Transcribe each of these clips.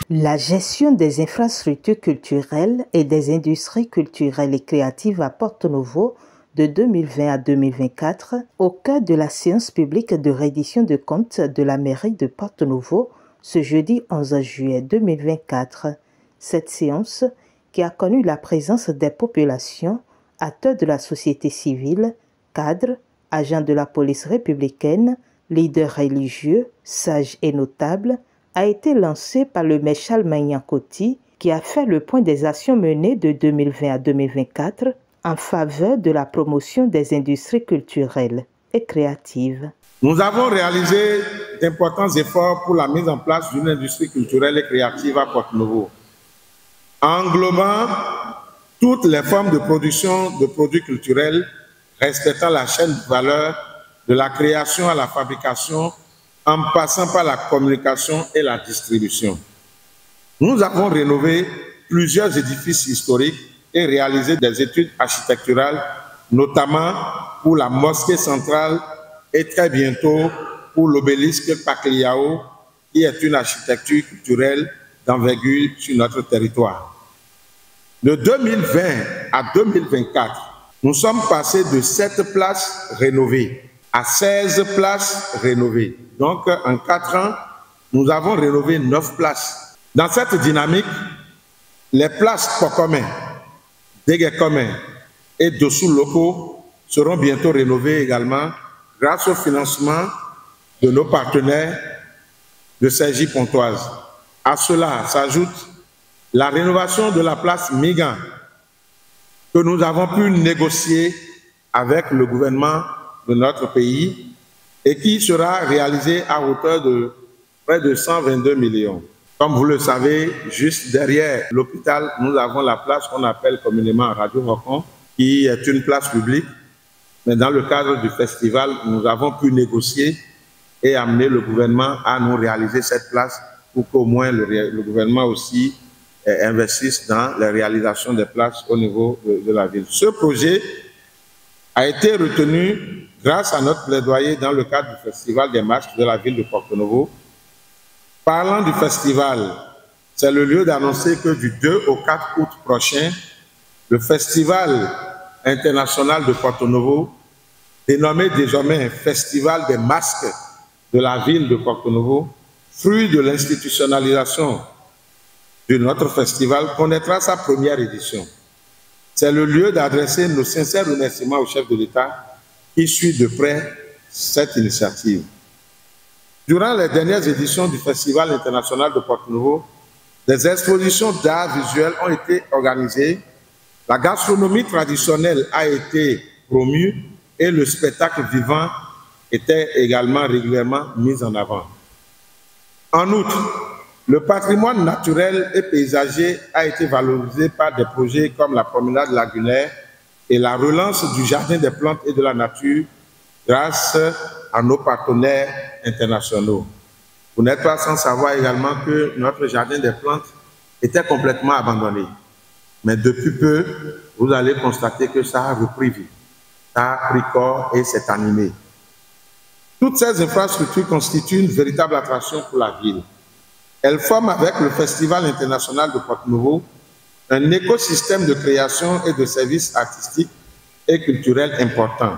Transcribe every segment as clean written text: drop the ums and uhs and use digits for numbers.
La gestion des infrastructures culturelles et des industries culturelles et créatives à Porto-Novo de 2020 à 2024, au cœur de la séance publique de reddition de comptes de la mairie de Porto-Novo ce jeudi 11 juillet 2024. Cette séance, qui a connu la présence des populations, acteurs de la société civile, cadres, agents de la police républicaine, leaders religieux, sages et notables, a été lancée par le maire Charles Magnan-Coty, qui a fait le point des actions menées de 2020 à 2024 en faveur de la promotion des industries culturelles et créatives. Nous avons réalisé d'importants efforts pour la mise en place d'une industrie culturelle et créative à Porto-Novo, englobant toutes les formes de production de produits culturels respectant la chaîne de valeur de la création à la fabrication, en passant par la communication et la distribution. Nous avons rénové plusieurs édifices historiques et réalisé des études architecturales, notamment pour la mosquée centrale et très bientôt pour l'obélisque Pacliao, qui est une architecture culturelle d'envergure sur notre territoire. De 2020 à 2024, nous sommes passés de 7 places rénovées à 16 places rénovées. Donc, en 4 ans, nous avons rénové 9 places. Dans cette dynamique, les places pour communs, déguets communs et dessous locaux seront bientôt rénovées également grâce au financement de nos partenaires de Cergy Pontoise. À cela s'ajoute la rénovation de la place Migan que nous avons pu négocier avec le gouvernement de notre pays et qui sera réalisée à hauteur de près de 122 millions. Comme vous le savez, juste derrière l'hôpital, nous avons la place qu'on appelle communément Radio Rocon, qui est une place publique. Mais dans le cadre du festival, nous avons pu négocier et amener le gouvernement à nous réaliser cette place pour qu'au moins le gouvernement aussi investisse dans la réalisation des places au niveau de la ville. Ce projet a été retenu grâce à notre plaidoyer dans le cadre du Festival des Masques de la ville de Porto-Novo. Parlant du festival, c'est le lieu d'annoncer que du 2 au 4 août prochain, le Festival international de Porto-Novo, dénommé désormais Festival des Masques de la ville de Porto-Novo, fruit de l'institutionnalisation de notre festival, connaîtra sa première édition. C'est le lieu d'adresser nos sincères remerciements au chef de l'État qui suit de près cette initiative. Durant les dernières éditions du Festival international de Porto-Novo, des expositions d'art visuel ont été organisées, la gastronomie traditionnelle a été promue et le spectacle vivant était également régulièrement mis en avant. En outre, le patrimoine naturel et paysager a été valorisé par des projets comme la promenade lagunaire et la relance du jardin des plantes et de la nature grâce à nos partenaires internationaux. Vous n'êtes pas sans savoir également que notre jardin des plantes était complètement abandonné. Mais depuis peu, vous allez constater que ça a repris vie, ça a pris corps et s'est animé. Toutes ces infrastructures constituent une véritable attraction pour la ville. Elles forment avec le Festival international de Porto-Novo un écosystème de création et de services artistiques et culturels important.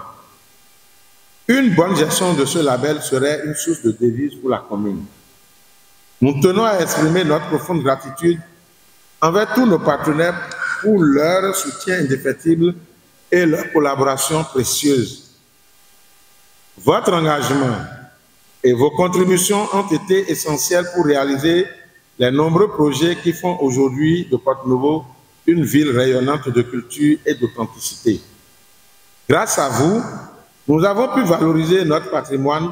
Une bonne gestion de ce label serait une source de devises pour la commune. Nous tenons à exprimer notre profonde gratitude envers tous nos partenaires pour leur soutien indéfectible et leur collaboration précieuse. Votre engagement et vos contributions ont été essentielles pour réaliser les nombreux projets qui font aujourd'hui de Porto-Novo une ville rayonnante de culture et d'authenticité. Grâce à vous, nous avons pu valoriser notre patrimoine,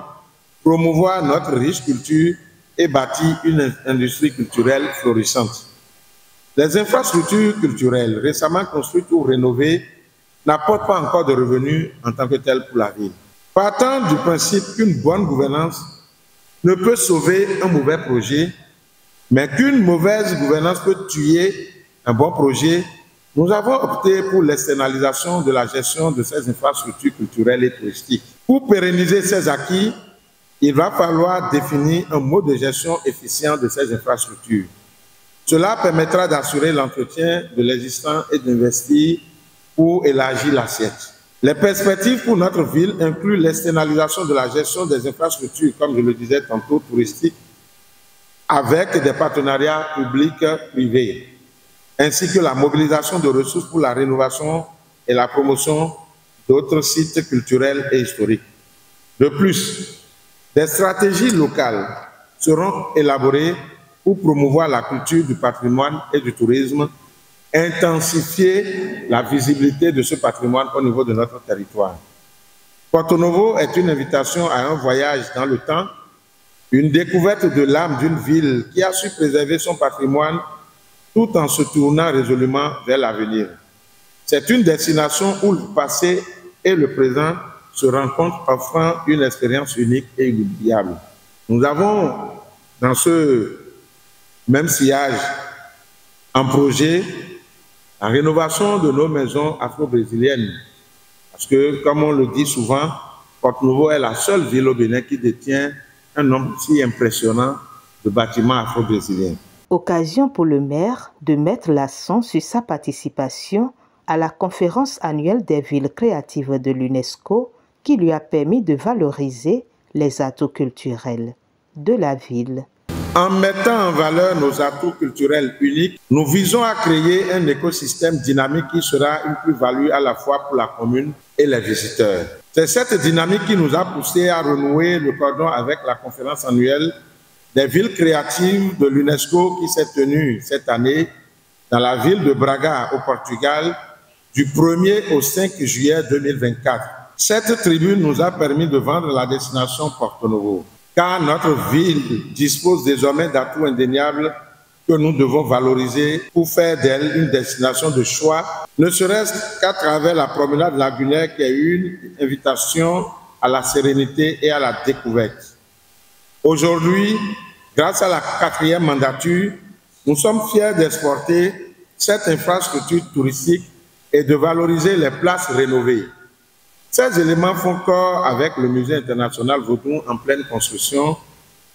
promouvoir notre riche culture et bâtir une industrie culturelle florissante. Les infrastructures culturelles récemment construites ou rénovées n'apportent pas encore de revenus en tant que telles pour la ville. Partant du principe qu'une bonne gouvernance ne peut sauver un mauvais projet, mais qu'une mauvaise gouvernance peut tuer un bon projet, nous avons opté pour l'externalisation de la gestion de ces infrastructures culturelles et touristiques. Pour pérenniser ces acquis, il va falloir définir un mode de gestion efficient de ces infrastructures. Cela permettra d'assurer l'entretien de l'existant et d'investir pour élargir l'assiette. Les perspectives pour notre ville incluent l'externalisation de la gestion des infrastructures, comme je le disais tantôt, touristiques, avec des partenariats publics-privés, ainsi que la mobilisation de ressources pour la rénovation et la promotion d'autres sites culturels et historiques. De plus, des stratégies locales seront élaborées pour promouvoir la culture du patrimoine et du tourisme, intensifier la visibilité de ce patrimoine au niveau de notre territoire. Porto Novo est une invitation à un voyage dans le temps, une découverte de l'âme d'une ville qui a su préserver son patrimoine tout en se tournant résolument vers l'avenir. C'est une destination où le passé et le présent se rencontrent, offrant une expérience unique et inoubliable. Nous avons dans ce même sillage en projet la rénovation de nos maisons afro-brésiliennes. Parce que, comme on le dit souvent, Porto Novo est la seule ville au Bénin qui détient un nombre si impressionnant de bâtiments afro-brésiliens. Occasion pour le maire de mettre l'accent sur sa participation à la conférence annuelle des villes créatives de l'UNESCO qui lui a permis de valoriser les atouts culturels de la ville. En mettant en valeur nos atouts culturels uniques, nous visons à créer un écosystème dynamique qui sera une plus-value à la fois pour la commune et les visiteurs. C'est cette dynamique qui nous a poussé à renouer le cordon avec la conférence annuelle des villes créatives de l'UNESCO qui s'est tenue cette année dans la ville de Braga au Portugal du 1er au 5 juillet 2024. Cette tribune nous a permis de vendre la destination Porto Novo, car notre ville dispose désormais d'atouts indéniables que nous devons valoriser pour faire d'elle une destination de choix, ne serait-ce qu'à travers la promenade lagunaire qui est une invitation à la sérénité et à la découverte. Aujourd'hui, grâce à la 4e mandature, nous sommes fiers d'exporter cette infrastructure touristique et de valoriser les places rénovées. Ces éléments font corps avec le Musée international Vaudou en pleine construction,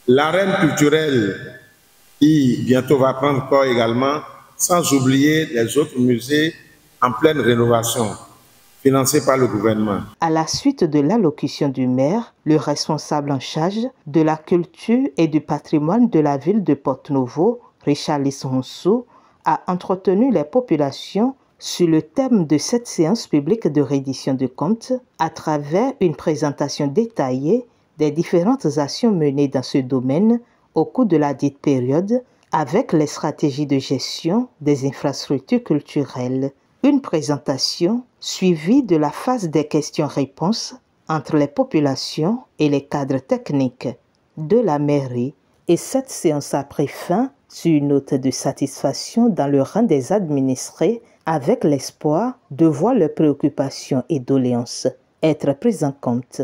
l'arène culturelle qui bientôt va prendre corps également, sans oublier les autres musées en pleine rénovation, financés par le gouvernement. À la suite de l'allocution du maire, le responsable en charge de la culture et du patrimoine de la ville de Porto Novo, Richarlis Ronsou, a entretenu les populations sur le thème de cette séance publique de reddition de comptes à travers une présentation détaillée des différentes actions menées dans ce domaine au cours de la dite période avec les stratégies de gestion des infrastructures culturelles. Une présentation suivie de la phase des questions-réponses entre les populations et les cadres techniques de la mairie. Et cette séance a pris fin sur une note de satisfaction dans le rang des administrés avec l'espoir de voir leurs préoccupations et doléances être prises en compte.